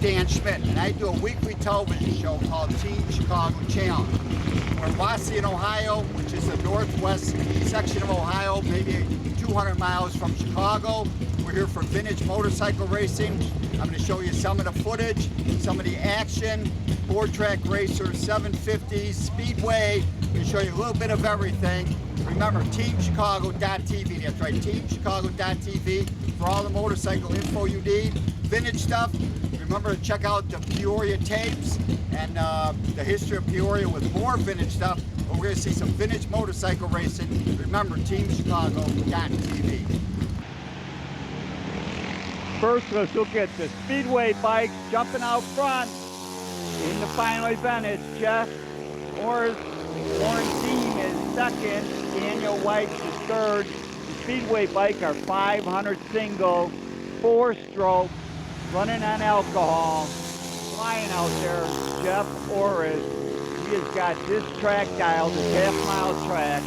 Dan Schmitt, and I do a weekly television show called Team Chicago Challenge. We're in Wauseon, Ohio, which is the northwest section of Ohio, maybe 200 miles from Chicago. We're here for vintage motorcycle racing. I'm going to show you some of the footage, some of the action, BoardTrack Racers, 750s, Speedway. I'm going to show you a little bit of everything. Remember, TeamChicago.tv. That's right, TeamChicago.tv for all the motorcycle info you need. Vintage stuff. Remember to check out the Peoria tapes and the history of Peoria with more vintage stuff. But we're going to see some vintage motorcycle racing. Remember, TeamChicago.tv. First, let's look at the Speedway bikes jumping out front. In the final event, it's Jeff Orr's Warren Dean is second, Daniel White is third. The Speedway bike are 500 single, 4-stroke, running on alcohol. Flying out there, Jeff Orris. He has got this track dialed, this half-mile track,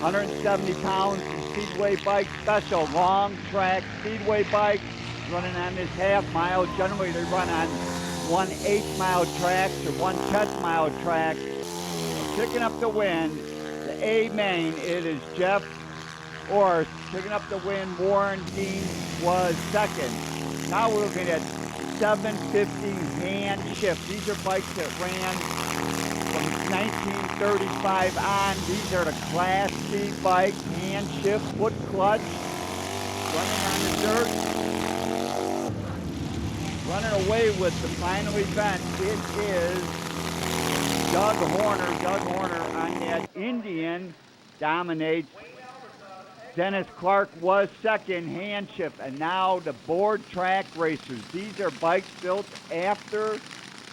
170 pounds. Speedway bike special, long track Speedway bike. Running on this half-mile. Generally, they run on 1 8-mile tracks or 1 10-mile track. Picking up the win, the A main, it is Jeff Orr. Picking up the win, Warren Dean was second. Now we're looking at 750 hand shift. These are bikes that ran from 1935 on. These are the Class C bikes, hand shift, foot clutch, running on the dirt. Running away with the final event, it is Doug Horner. Doug Horner on that Indian dominates. Dennis Clark was second, hand shift. And now the BoardTrack Racers. These are bikes built after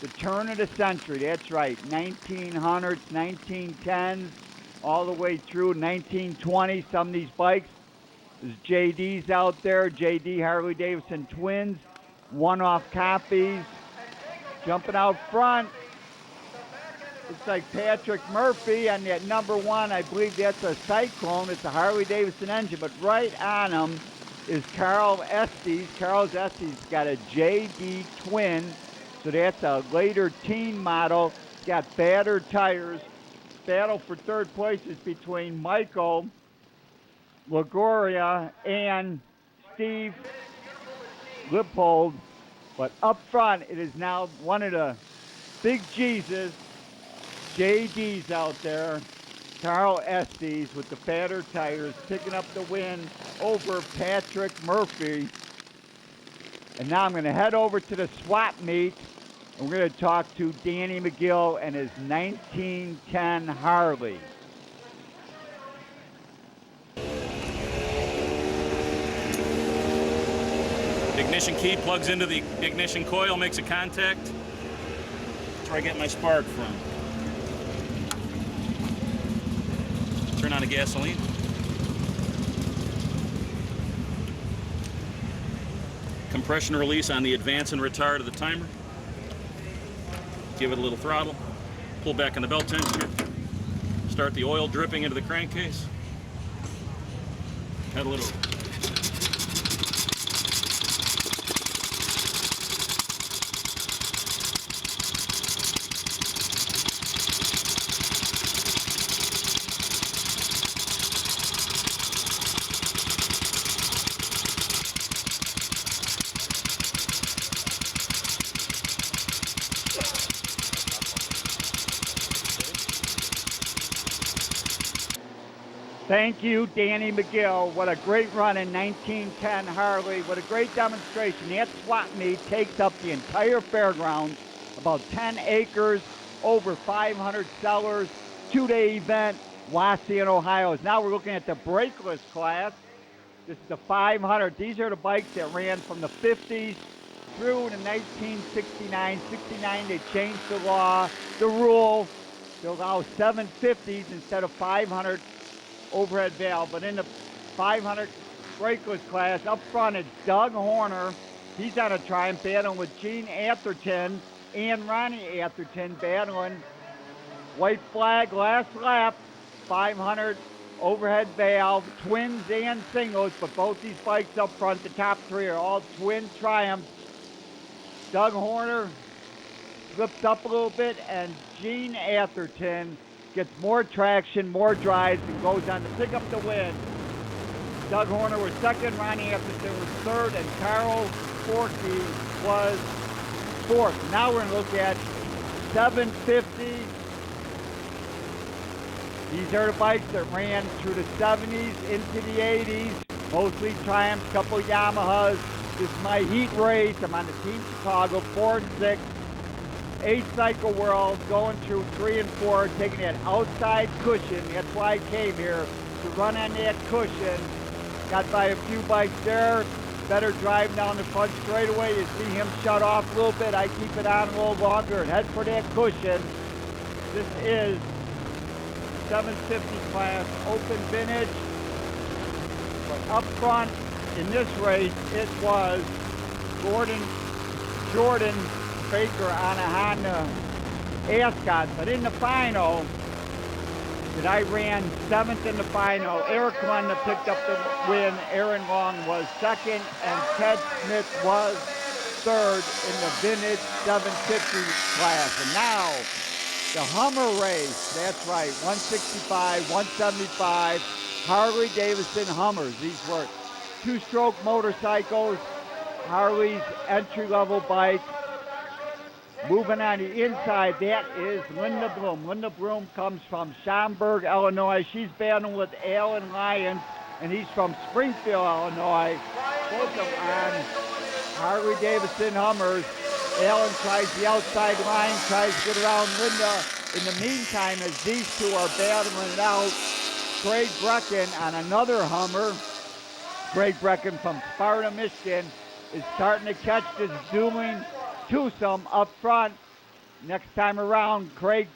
the turn of the century. That's right, 1900s, 1910s, all the way through 1920s. Some of these bikes, there's JDs out there, JD Harley Davidson twins. One-off copies. Jumping out front, it's like Patrick Murphy on that number 1. I believe that's a Cyclone. It's a Harley Davidson engine, but right on him is Carl Estes. Carl Estes got a JD twin, so that's a later teen model. It's got battered tires. Battle for third place is between Michael LaGoria and Steve Lippold, but up front it is now one of the big Jesus JDs out there. Carl Estes with the fatter tires picking up the win over Patrick Murphy. And now I'm going to head over to the swap meet and we're going to talk to Danny McGill and his 1910 Harley. Ignition key plugs into the ignition coil, makes a contact. That's where I get my spark from. Turn on the gasoline. Compression release on the advance and retard of the timer. Give it a little throttle. Pull back on the belt tensioner. Start the oil dripping into the crankcase. Add a little Thank you, Danny McGill. What a great run in 1910 Harley. What a great demonstration. That swap meet takes up the entire fairgrounds, about 10 acres, over 500 sellers, 2-day event, Wauseon, Ohio. Now we're looking at the brakeless class. This is the 500. These are the bikes that ran from the 50s through to 1969. 69, they changed the law, the rule, to allow 750s instead of 500 overhead valve. But in the 500 brakeless class, up front it's Doug Horner. He's on a Triumph battling with Gene Atherton and Ronnie Atherton battling. White flag, last lap, 500 overhead valve, twins and singles, but both these bikes up front, the top three are all twin Triumphs. Doug Horner flips up a little bit, and Gene Atherton gets more traction, more drives, and goes on to pick up the win. Doug Horner was second, Ronnie Atherton was third, and Carl Forkey was fourth. Now we're going to look at 750. These are the bikes that ran through the 70s into the 80s, mostly Triumphs, couple Yamahas. This is my heat race. I'm on the Team Chicago 4 and 6. 8 cycle world, going through 3 and 4, taking that outside cushion. That's why I came here, to run on that cushion. Got by a few bikes there. Better drive down the front straightaway. You see him shut off a little bit. I keep it on a little longer and head for that cushion. This is 750 class open vintage. But up front in this race, it was Jordan Baker on a Honda Ascot. But in the final, that I ran 7th in the final. Eric Lunda picked up the win. Aaron Long was second, and Ted Schmitt was third in the vintage 750 class. And now, the Hummer race. That's right, 165, 175, Harley Davidson Hummers. These were two-stroke motorcycles, Harley's entry-level bike. Moving on the inside, that is Linda Bloom. Linda Bloom comes from Schaumburg, Illinois. She's battling with Alan Lyons, and he's from Springfield, Illinois. Both of them on Harley Davidson Hummers. Alan tries the outside line, tries to get around Linda. In the meantime, as these two are battling it out, Craig Brecken on another Hummer. Craig Brecken from Sparta, Michigan, is starting to catch this dueling twosome up front. Next time around, Craig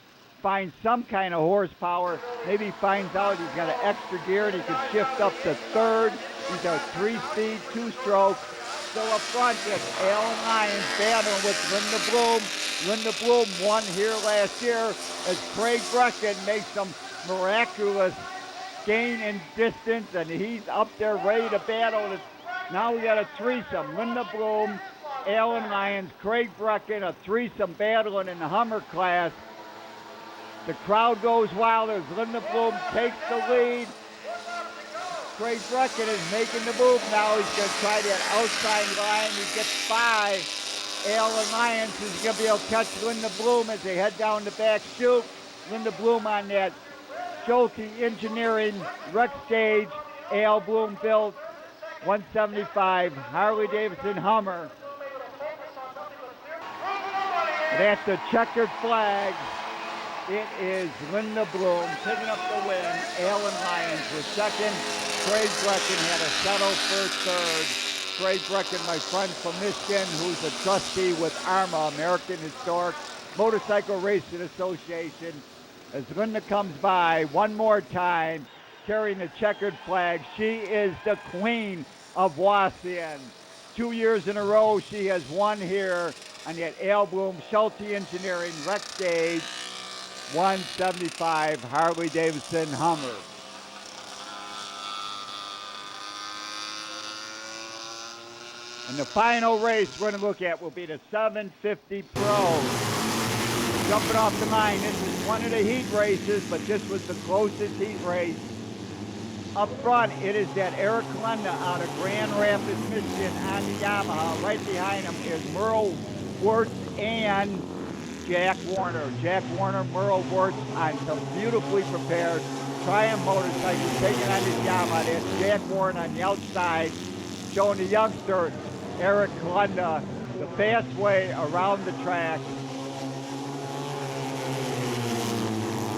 finds some kind of horsepower. Maybe finds out he's got an extra gear and he can shift up to third. He's a 3-speed, 2-stroke. Still up front, it's Alan Lyons battling with Linda Bloom. Linda Bloom won here last year as Craig Brecken makes some miraculous gain in distance, and he's up there ready to battle. Now we got a threesome. Linda Bloom, Alan Lyons, Craig Brecken, a threesome battling in the Hummer class. The crowd goes wild as Linda Bloom takes the lead. Craig Brecken is making the move now. He's going to try that outside line. He gets by. Alan Lyons is going to be able to catch Linda Bloom as they head down the back chute. Linda Bloom on that Schulte Engineering Rex stage. Al Bloom built 175 Harley Davidson Hummer. That's the checkered flag. It is Linda Bloom picking up the win. Alan Lyons was second. Craig Brecken had a settle for third. Craig Brecken, my friend from Michigan, who's a trustee with ARMA, American Historic Motorcycle Racing Association. As Linda comes by one more time, carrying the checkered flag, she is the queen of Wauseon. 2 years in a row, she has won here on that Al Bloom Schulte Engineering Rex stage 175 Harley Davidson Hummer. And the final race we're going to look at will be the 750 Pro. Jumping off the line, this is one of the heat races, but this was the closest heat race. Up front, it is that Eric Lunda out of Grand Rapids, Michigan on the Yamaha. Right behind him is Merle Wirtz and Jack Warner. Jack Warner, Merle Wirtz on some beautifully prepared Triumph motorcycles taking on his Yamaha. That's Jack Warner on the outside, showing the youngster Eric Lunda the fast way around the track.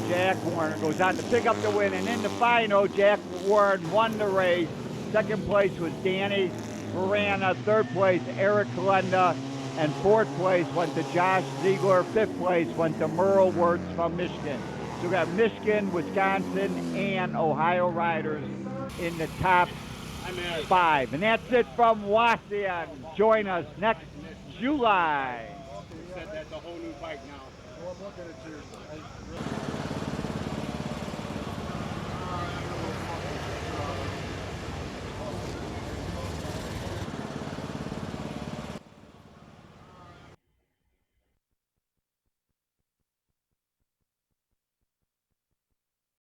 Jack Warner goes on to pick up the win, and in the final, Jack Warner won the race. Second place was Danny Verana. Third place, Eric Lunda. And fourth place went to Josh Ziegler. Fifth place went to Merle Wirtz from Michigan. So we got Michigan, Wisconsin, and Ohio riders in the top 5. And that's it from Wauseon. Join us next July. Said that's a whole new bike now.